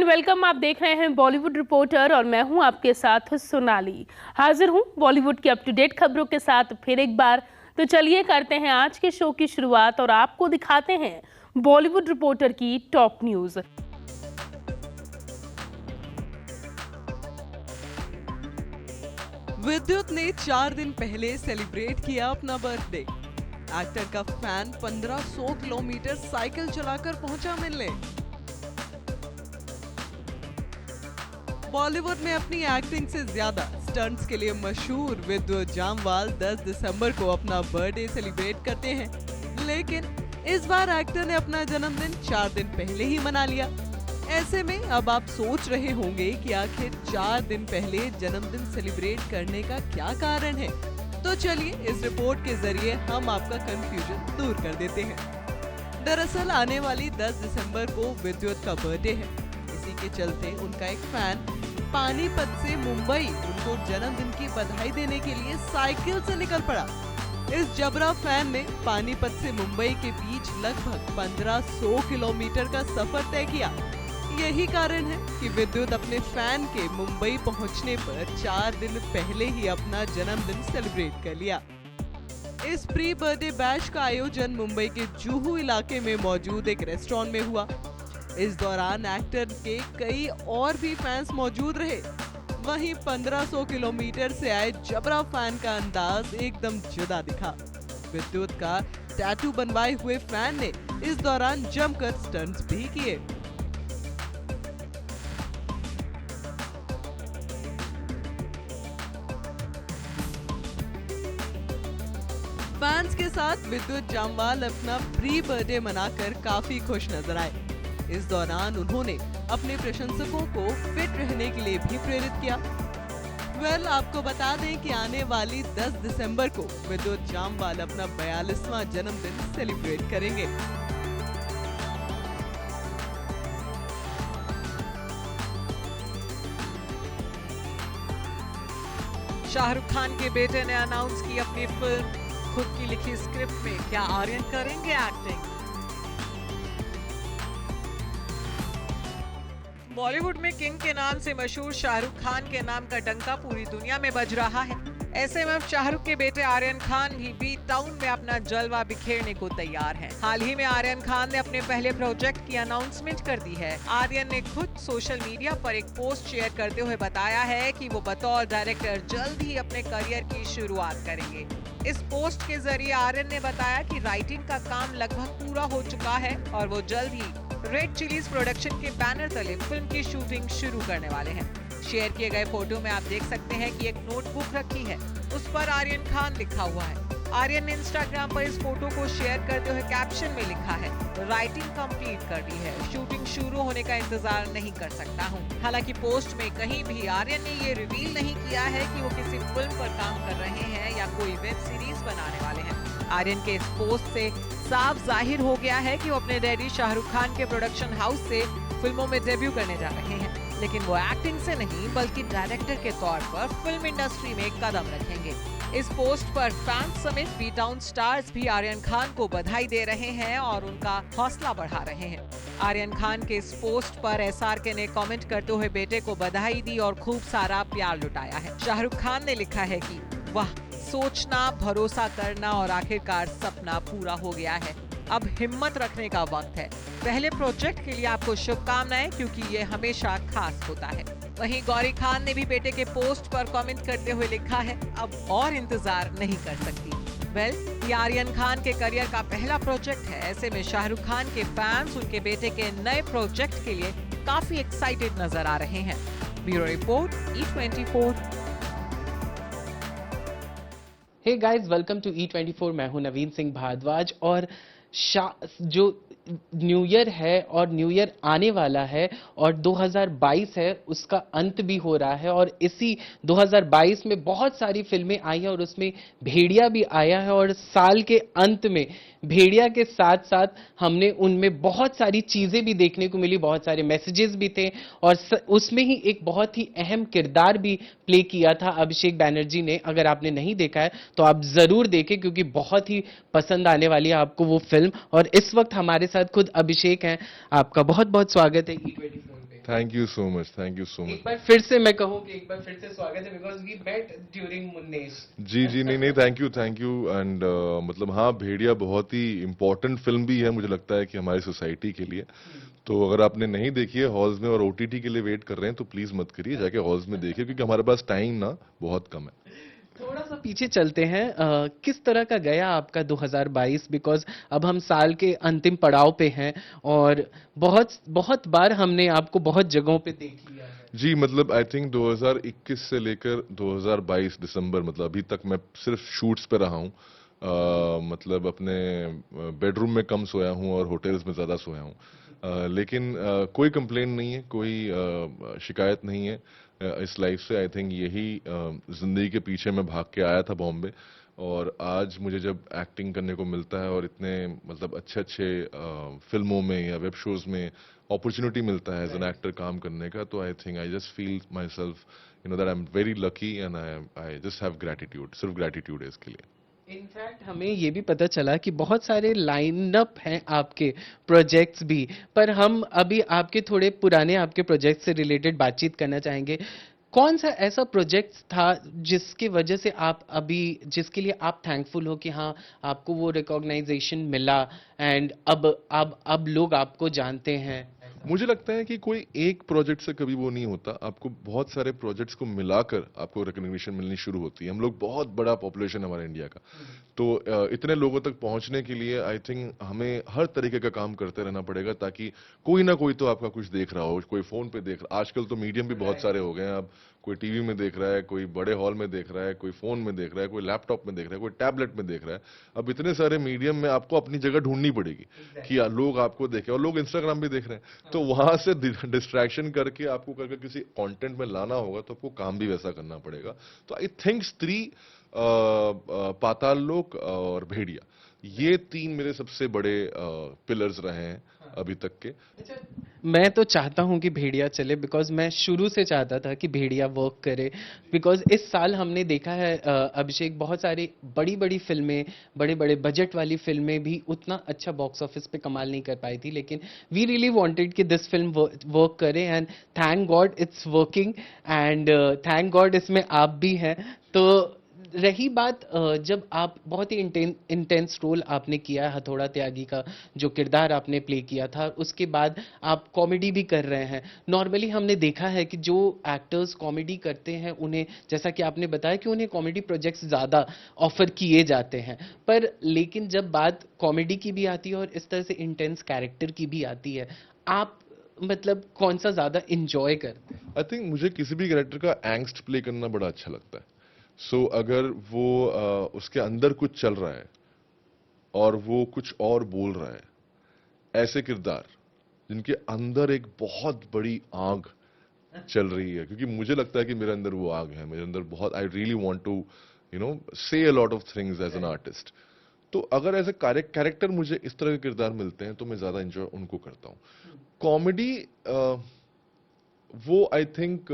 And welcome. आप देख रहे हैं बॉलीवुड रिपोर्टर और मैं हूं आपके साथ सोनाली। हाजिर हूं बॉलीवुड की अप टू डेट खबरों के साथ फिर एक बार। तो चलिए करते हैं आज के शो की शुरुआत और आपको दिखाते हैं बॉलीवुड रिपोर्टर की टॉप न्यूज। विद्युत ने 4 दिन पहले सेलिब्रेट किया अपना बर्थडे। एक्टर का फैन 1500 किलोमीटर साइकिल चलाकर पहुंचा मिलने। बॉलीवुड में अपनी एक्टिंग से ज्यादा स्टंट्स के लिए मशहूर विद्युत जामवाल 10 दिसंबर को अपना बर्थडे सेलिब्रेट करते हैं, लेकिन इस बार एक्टर ने अपना जन्मदिन 4 दिन पहले ही मना लिया। ऐसे में अब आप सोच रहे होंगे कि आखिर 4 दिन पहले जन्मदिन सेलिब्रेट करने का क्या कारण है। तो चलिए इस रिपोर्ट के जरिए हम आपका कंफ्यूजन दूर कर देते हैं। दरअसल आने वाली 10 दिसंबर को विद्युत का बर्थडे है। इसी के चलते उनका एक फैन पानीपत से मुंबई उनको जन्मदिन की बधाई देने के लिए साइकिल से निकल पड़ा। इस जबरा फैन ने पानीपत से मुंबई के बीच लगभग 1500 किलोमीटर का सफर तय किया। यही कारण है कि विद्युत अपने फैन के मुंबई पहुंचने पर 4 दिन पहले ही अपना जन्मदिन सेलिब्रेट कर लिया। इस प्री बर्थडे बैश का आयोजन मुंबई के जुहू इलाके में मौजूद एक रेस्टोरेंट में हुआ। इस दौरान एक्टर के कई और भी फैंस मौजूद रहे। वहीं 1500 किलोमीटर से आए जबरा फैन का अंदाज एकदम जुदा दिखा। विद्युत का टैटू बनवाए हुए फैन ने इस दौरान जमकर स्टंट्स भी किए। फैंस के साथ विद्युत जामवाल अपना प्री बर्थडे मनाकर काफी खुश नजर आए। इस दौरान उन्होंने अपने प्रशंसकों को फिट रहने के लिए भी प्रेरित किया। आपको बता दें कि आने वाली 10 दिसंबर को विद्युत जामवाल अपना 42वां जन्मदिन सेलिब्रेट करेंगे। शाहरुख खान के बेटे ने अनाउंस की अपनी फिल्म। खुद की लिखी स्क्रिप्ट में क्या आर्यन करेंगे एक्टिंग? बॉलीवुड में किंग के नाम से मशहूर शाहरुख खान के नाम का डंका पूरी दुनिया में बज रहा है। ऐसे में अब शाहरुख के बेटे आर्यन खान भी बी टाउन में अपना जलवा बिखेरने को तैयार हैं। हाल ही में आर्यन खान ने अपने पहले प्रोजेक्ट की अनाउंसमेंट कर दी है। आर्यन ने खुद सोशल मीडिया पर एक पोस्ट शेयर करते हुए बताया है कि वो बतौर डायरेक्टर जल्द ही अपने करियर की शुरुआत करेंगे। इस पोस्ट के जरिए आर्यन ने बताया कि राइटिंग का काम लगभग पूरा हो चुका है और वो जल्द ही रेड चिलीज प्रोडक्शन के बैनर तले फिल्म की शूटिंग शुरू करने वाले हैं। शेयर किए गए फोटो में आप देख सकते हैं कि एक नोटबुक रखी है, उस पर आर्यन खान लिखा हुआ है। आर्यन ने इंस्टाग्राम पर इस फोटो को शेयर करते हुए कैप्शन में लिखा है, राइटिंग कंप्लीट कर दी है, शूटिंग शुरू होने का इंतजार नहीं कर सकता हूँ। हालांकि पोस्ट में कहीं भी आर्यन ने ये रिवील नहीं किया है कि वो किसी फिल्म पर काम कर रहे हैं या कोई वेब सीरीज बनाने वाले हैं। आर्यन के इस पोस्ट से साफ जाहिर हो गया है कि वो अपने डैडी शाहरुख खान के प्रोडक्शन हाउस से फिल्मों में डेब्यू करने जा रहे हैं, लेकिन वो एक्टिंग से नहीं बल्कि डायरेक्टर के तौर पर फिल्म इंडस्ट्री में कदम रखेंगे। इस पोस्ट पर फैंस समेत बी टाउन स्टार्स भी आर्यन खान को बधाई दे रहे हैं और उनका हौसला बढ़ा रहे हैं। आर्यन खान के इस पोस्ट पर एसआरके ने कमेंट करते हुए बेटे को बधाई दी और खूब सारा प्यार लुटाया है। शाहरुख खान ने लिखा है कि वाह, सोचना, भरोसा करना और आखिरकार सपना पूरा हो गया है। अब हिम्मत रखने का वक्त है। पहले प्रोजेक्ट के लिए आपको शुभकामनाएं, क्योंकि ये हमेशा खास होता है। वहीं गौरी खान ने भी बेटे के पोस्ट पर कमेंट करते हुए लिखा है, अब और इंतजार नहीं कर सकती। ये आर्यन खान के करियर का पहला प्रोजेक्ट है। ऐसे में शाहरुख खान के फैंस उनके बेटे के नए प्रोजेक्ट के लिए काफी एक्साइटेड नजर आ रहे हैं। Bureau report, E24। Hey guys, welcome to E24। मैं हूं नवीन सिंह भारद्वाज। और जो न्यू ईयर है और न्यू ईयर आने वाला है और 2022 है, उसका अंत भी हो रहा है और इसी 2022 में बहुत सारी फिल्में आई हैं और उसमें भेड़िया भी आया है। और साल के अंत में भेड़िया के साथ साथ हमने उनमें बहुत सारी चीजें भी देखने को मिली, बहुत सारे मैसेजेस भी थे और उसमें ही एक बहुत ही अहम किरदार भी प्ले किया था अभिषेक बैनर्जी ने। अगर आपने नहीं देखा है तो आप जरूर देखें, क्योंकि बहुत ही पसंद आने वाली है आपको वो फिल्म। और इस वक्त हमारे साथ खुद अभिषेक हैं। आपका बहुत बहुत स्वागत है E24 पे। Thank you so much, thank you सो एक मच। बार फिर से मैं कहूँ कि एक बार फिर से स्वागत है, because we met during Munnesh. जी जी, नहीं नहीं, थैंक यू एंड मतलब हाँ, भेड़िया बहुत ही इम्पोर्टेंट फिल्म भी है, मुझे लगता है कि हमारी सोसाइटी के लिए। तो अगर आपने नहीं देखी है हॉल्स में और ओटीटी के लिए वेट कर रहे हैं तो प्लीज मत करिए, जाके हॉल्स में देखिए, क्योंकि हमारे पास टाइम ना बहुत कम है। थोड़ा सा पीछे चलते हैं, किस तरह का गया आपका 2022, बिकॉज अब हम साल के अंतिम पड़ाव पे हैं और बहुत बहुत बार हमने आपको बहुत जगहों पे देख लिया है। जी, मतलब आई थिंक 2021 से लेकर 2022 दिसंबर, मतलब अभी तक मैं सिर्फ शूट्स पे रहा हूँ। मतलब अपने बेडरूम में कम सोया हूँ और होटल्स में ज़्यादा सोया हूँ। लेकिन कोई कंप्लेन नहीं है, कोई शिकायत नहीं है इस लाइफ से। आई थिंक यही ज़िंदगी के पीछे मैं भाग के आया था बॉम्बे, और आज मुझे जब एक्टिंग करने को मिलता है और इतने मतलब अच्छे अच्छे फिल्मों में या वेब शोज में अपॉर्चुनिटी मिलता है एज एन एक्टर काम करने का, तो I think I just feel my self that I am very lucky and I just have gratitude, सिर्फ ग्रैटिट्यूड है इसके लिए। इनफैक्ट हमें ये भी पता चला कि बहुत सारे लाइनअप हैं आपके प्रोजेक्ट्स भी, पर हम अभी आपके थोड़े पुराने आपके प्रोजेक्ट से रिलेटेड बातचीत करना चाहेंगे। कौन सा ऐसा प्रोजेक्ट था जिसकी वजह से आप अभी, जिसके लिए आप थैंकफुल हो कि हाँ आपको वो रिकॉग्नाइजेशन मिला एंड अब लोग आपको जानते हैं? मुझे लगता है कि कोई एक प्रोजेक्ट से कभी वो नहीं होता, आपको बहुत सारे प्रोजेक्ट्स को मिलाकर आपको रिकग्निशन मिलनी शुरू होती है। हम लोग बहुत बड़ा पॉपुलेशन हमारे इंडिया का, तो इतने लोगों तक पहुंचने के लिए आई थिंक हमें हर तरीके का काम करते रहना पड़ेगा, ताकि कोई ना कोई तो आपका कुछ देख रहा हो, कोई फोन पे देख रहा। आजकल तो मीडियम भी बहुत सारे हो गए हैं, अब कोई टीवी में देख रहा है, कोई बड़े हॉल में देख रहा है, कोई फोन में देख रहा है, कोई लैपटॉप में देख रहा है, कोई टैबलेट में देख रहा है। अब इतने सारे मीडियम में आपको अपनी जगह ढूंढनी पड़ेगी कि लोग आपको देखें, और लोग इंस्टाग्राम भी देख रहे हैं, तो वहां से डिस्ट्रैक्शन करके आपको करके किसी कंटेंट में लाना होगा, तो आपको काम भी वैसा करना पड़ेगा। तो आई थिंक स्त्री, पाताल लोक और भेड़िया, ये तीन मेरे सबसे बड़े पिलर्स रहे हैं अभी तक के। मैं तो चाहता हूं कि भेड़िया चले, बिकॉज मैं शुरू से चाहता था कि भेड़िया वर्क करे, बिकॉज इस साल हमने देखा है अभिषेक, बहुत सारी बड़ी बड़ी फिल्में, बड़े बड़े बजट वाली फिल्में भी उतना अच्छा बॉक्स ऑफिस पे कमाल नहीं कर पाई थी, लेकिन वी रियली वांटेड कि दिस फिल्म वर्क करे and thank God it's working and thank God इसमें आप भी हैं। तो रही बात जब आप बहुत ही इंटेंस रोल आपने किया है हथौड़ा त्यागी का, जो किरदार आपने प्ले किया था, उसके बाद आप कॉमेडी भी कर रहे हैं। नॉर्मली हमने देखा है कि जो एक्टर्स कॉमेडी करते हैं उन्हें, जैसा कि आपने बताया कि उन्हें कॉमेडी प्रोजेक्ट्स ज़्यादा ऑफर किए जाते हैं, पर लेकिन जब बात कॉमेडी की भी आती है और इस तरह से इंटेंस कैरेक्टर की भी आती है, आप मतलब कौन सा ज़्यादा इंजॉय करते हैं? आई थिंक मुझे किसी भी कैरेक्टर का एंग्स्ट प्ले करना बड़ा अच्छा लगता है। सो अगर वो उसके अंदर कुछ चल रहा है और वो कुछ और बोल रहा है, ऐसे किरदार जिनके अंदर एक बहुत बड़ी आग चल रही है, क्योंकि मुझे लगता है कि मेरे अंदर वो आग है, मेरे अंदर बहुत, I really want to say a lot of things as an artist. तो अगर ऐसे कैरेक्टर मुझे इस तरह के किरदार मिलते हैं तो मैं ज्यादा एंजॉय उनको करता हूँ। कॉमेडी, वो आई थिंक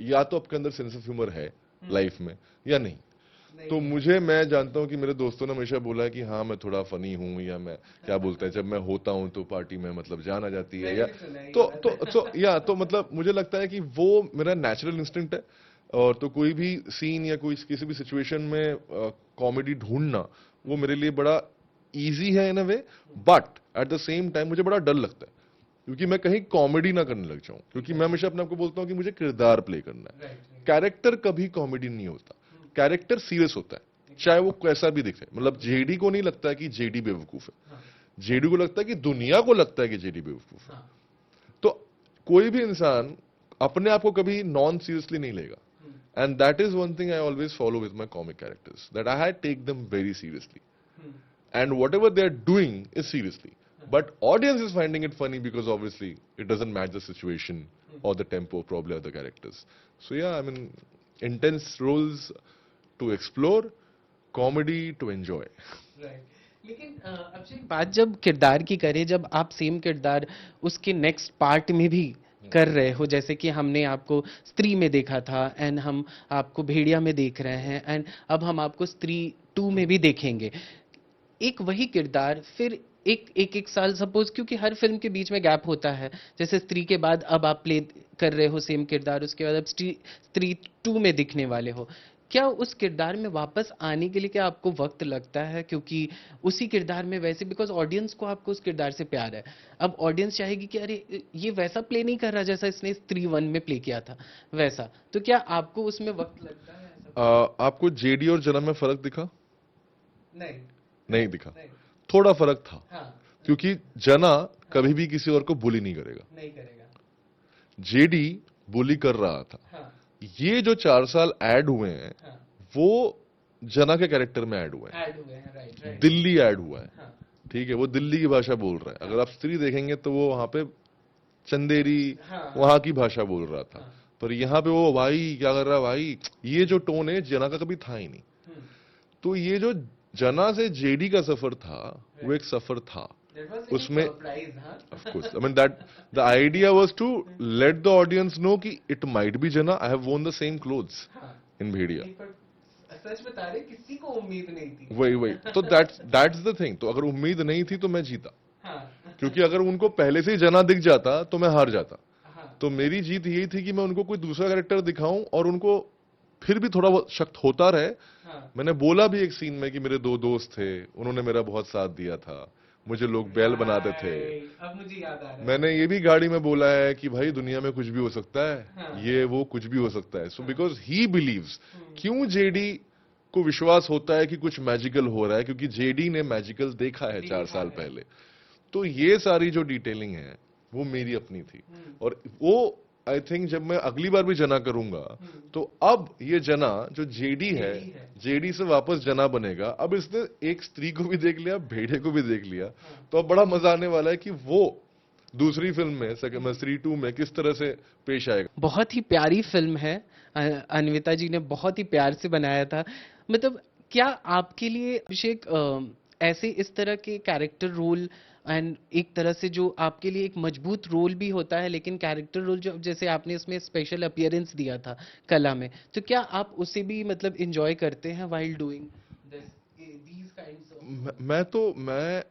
या तो आपके अंदर सेंस ऑफ ह्यूमर है लाइफ में या नहीं। तो मैं जानता हूं कि मेरे दोस्तों ने हमेशा बोला है कि हाँ मैं थोड़ा फनी हूं, या मैं क्या बोलते हैं, जब मैं होता हूं तो पार्टी में मतलब जान आ जाती है, या तो मतलब मुझे लगता है कि वो मेरा नेचुरल इंस्टिंक्ट है। और तो कोई भी सीन या कोई किसी भी सिचुएशन में कॉमेडी ढूंढना वो मेरे लिए बड़ा इजी है in a way, but at the same time मुझे बड़ा डर लगता है, क्योंकि मैं कहीं कॉमेडी ना करने लग जाऊं, क्योंकि मैं हमेशा अपने आप को बोलता हूं कि मुझे किरदार प्ले करना है। कैरेक्टर कभी कॉमेडी नहीं होता, कैरेक्टर सीरियस होता है, चाहे वो कैसा भी दिखे। मतलब जेडी को नहीं लगता है कि जेडी बेवकूफ है, जेडी को लगता है कि दुनिया को लगता है कि जेडी बेवकूफ है। तो कोई भी इंसान अपने आप को कभी नॉन सीरियसली नहीं लेगा, and that is one thing I always follow with my comic characters, that I had take them very seriously, and whatever they are doing is seriously, but audience is finding it funny because obviously it doesn't match the situation or the tempo probably of the characters. So yeah, I mean, intense roles to explore, comedy to enjoy. लेकिन अभिषेक, बात जब किरदार की करें, जब आप same किरदार उसके नेक्स्ट पार्ट में भी कर रहे हो, जैसे कि हमने आपको स्त्री में देखा था एंड हम आपको भेड़िया में देख रहे हैं एंड अब हम आपको स्त्री 2 में भी देखेंगे, एक वही किरदार फिर एक साल सपोज, क्योंकि हर फिल्म के बीच में गैप होता है, जैसे स्त्री के बाद अब आप प्ले कर रहे हो सेम किरदार, उसके बाद अब स्त्री 2 में दिखने वाले हो, क्या उस किरदार में वापस आने के लिए क्या आपको वक्त लगता है? क्योंकि उसी किरदार में वैसे, बिकॉज ऑडियंस को आपको उस किरदार से प्यार है, अब ऑडियंस चाहेगी कि अरे ये वैसा प्ले नहीं कर रहा जैसा इसने स्त्री 1 में प्ले किया था वैसा, तो क्या आपको उसमें वक्त लगता है ऐसा? आपको जेडी और जना में फर्क दिखा? नहीं, नहीं दिखा। नहीं। थोड़ा फर्क था, हाँ, क्योंकि जना कभी भी किसी और को बुली नहीं करेगा, नहीं करेगा। जेडी बुली कर रहा था। हाँ, ये जो 4 साल ऐड हुए हैं हाँ, वो जना के कैरेक्टर में ऐड हुए हैं, ऐड हुए हैं, राइट राइट। दिल्ली ऐड हुआ है, हाँ, ठीक है, वो दिल्ली की भाषा बोल रहा है। अगर आप स्त्री देखेंगे तो वो वहां पे चंदेरी हाँ, वहां की भाषा बोल रहा था, हाँ। पर यहाँ पे वो भाई क्या कर रहा है भाई, ये जो टोन है जना का कभी था ही नहीं। हम्म। तो ये जो जना से जेडी का सफर था वो एक सफर था That was उसमें। surprise, हाँ? Of course, I mean that the idea was to let the audience know कि it might be Jana. I have worn the same clothes हाँ, in भेड़िया। नहीं, पर सच बता रहे, किसी को उम्मीद नहीं थी। वही तो that's the thing। तो अगर उम्मीद नहीं थी तो मैं जीता, हाँ, क्योंकि अगर उनको पहले से ही जना दिख जाता तो मैं हार जाता। हाँ, तो मेरी जीत यही थी कि मैं उनको कोई दूसरा कैरेक्टर दिखाऊं और उनको फिर भी थोड़ा बहुत शक होता रहे। हाँ, मैंने बोला भी एक सीन में कि मेरे 2 दोस्त थे, उन्होंने मेरा बहुत साथ दिया था, मुझे लोग बैल बनाते थे। Right, अब मुझे याद आ रहा है। मैंने ये भी गाड़ी में बोला है कि भाई दुनिया में कुछ भी हो सकता है, हाँ। ये वो कुछ भी हो सकता है। सो बिकॉज ही बिलीव्स, क्यों जेडी को विश्वास होता है कि कुछ मैजिकल हो रहा है, क्योंकि जेडी ने मैजिकल देखा है 4 साल पहले। तो ये सारी जो डिटेलिंग है वो मेरी अपनी थी, और वो आई थिंक जब मैं अगली बार भी जना करूंगा तो अब ये जना जो जेडी है, जेडी से वापस जना बनेगा। अब इसने एक स्त्री को भी देख लिया, भेड़े को भी देख लिया, तो अब बड़ा मजा आने वाला है कि वो दूसरी फिल्म में स्त्री 2 में किस तरह से पेश आएगा। बहुत ही प्यारी फिल्म है, अन्विता जी ने बहुत ही प्यार से बनाया था। मतलब क्या आपके लिए अभिषेक ऐसे इस तरह के कैरेक्टर रोल एंड एक तरह से जो आपके लिए एक मजबूत रोल भी होता है, लेकिन कैरेक्टर रोल जो जैसे आपने इसमें स्पेशल अपीयरेंस दिया था कला में, तो क्या आप उसे भी मतलब एंजॉय करते हैं while doing these kinds of? मैं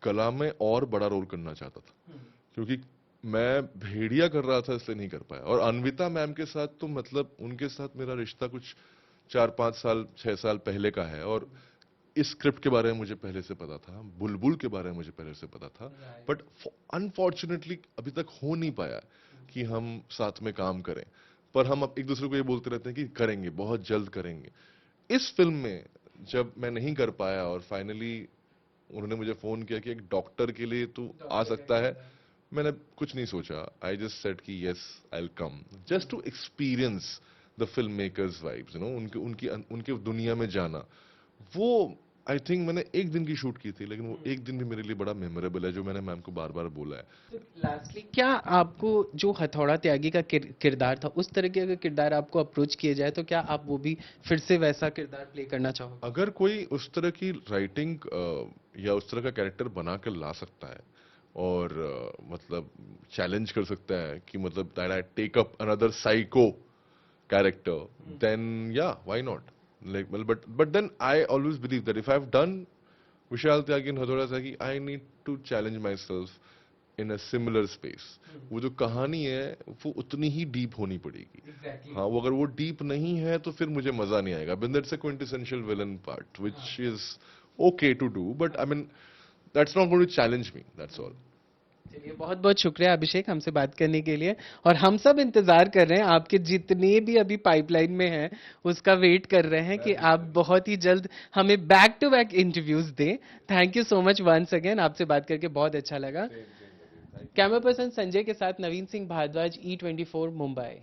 कला में और बड़ा रोल करना चाहता था, क्योंकि मैं भेड़िया कर रहा था इसलिए नहीं कर पाया। और अन्विता मैम के साथ तो मतलब उनके साथ मेरा रिश्ता कुछ 4-5 साल 6 साल पहले का है, और इस स्क्रिप्ट के बारे में मुझे पहले से पता था, बुलबुल के बारे में मुझे पहले से पता था, बट अनफॉर्चुनेटली अभी तक हो नहीं पाया कि हम साथ में काम करें। पर हम अब एक दूसरे को ये बोलते रहते हैं कि करेंगे, बहुत जल्द करेंगे। इस फिल्म में जब मैं नहीं कर पाया और फाइनली उन्होंने मुझे फोन किया कि एक डॉक्टर के लिए तू आ सकता है, मैंने कुछ नहीं सोचा, आई जस्ट सेड कि yes I will come just to experience the film makers vibes, you know, उनके दुनिया में जाना। वो आई थिंक मैंने एक दिन की शूट की थी, लेकिन वो एक दिन भी मेरे लिए बड़ा मेमोरेबल है, जो मैंने मैम को बार बार बोला है। लास्टली, क्या आपको जो हथौड़ा त्यागी का किरदार था, उस तरह के अगर किरदार आपको अप्रोच किए जाए तो क्या आप वो भी फिर से वैसा किरदार प्ले करना चाहोगे? अगर कोई उस तरह की राइटिंग या उस तरह का कैरेक्टर बना कर ला सकता है और मतलब चैलेंज कर सकता है कि मतलब that I take up another psycho character, then yeah why not. Like, well, but then I always believe that if I've done Vishal Tyagi and Hathoda Tyagi, I need to challenge myself in a similar space. वो जो कहानी है वो उतनी ही deep होनी पड़ेगी। Exactly. हाँ, वो अगर वो डीप नहीं है तो फिर मुझे मजा नहीं आएगा। But that's a quintessential villain part, which is okay to do, but I mean that's not going to challenge me. That's all. चलिए, बहुत बहुत शुक्रिया अभिषेक हमसे बात करने के लिए, और हम सब इंतजार कर रहे हैं, आपके जितने भी अभी पाइपलाइन में हैं उसका वेट कर रहे हैं कि आप बहुत ही जल्द हमें बैक टू बैक इंटरव्यूज दें। Thank you so much once again, आपसे बात करके बहुत अच्छा लगा। कैमरा पर्सन संजय के साथ नवीन सिंह भारद्वाज, E24 मुंबई।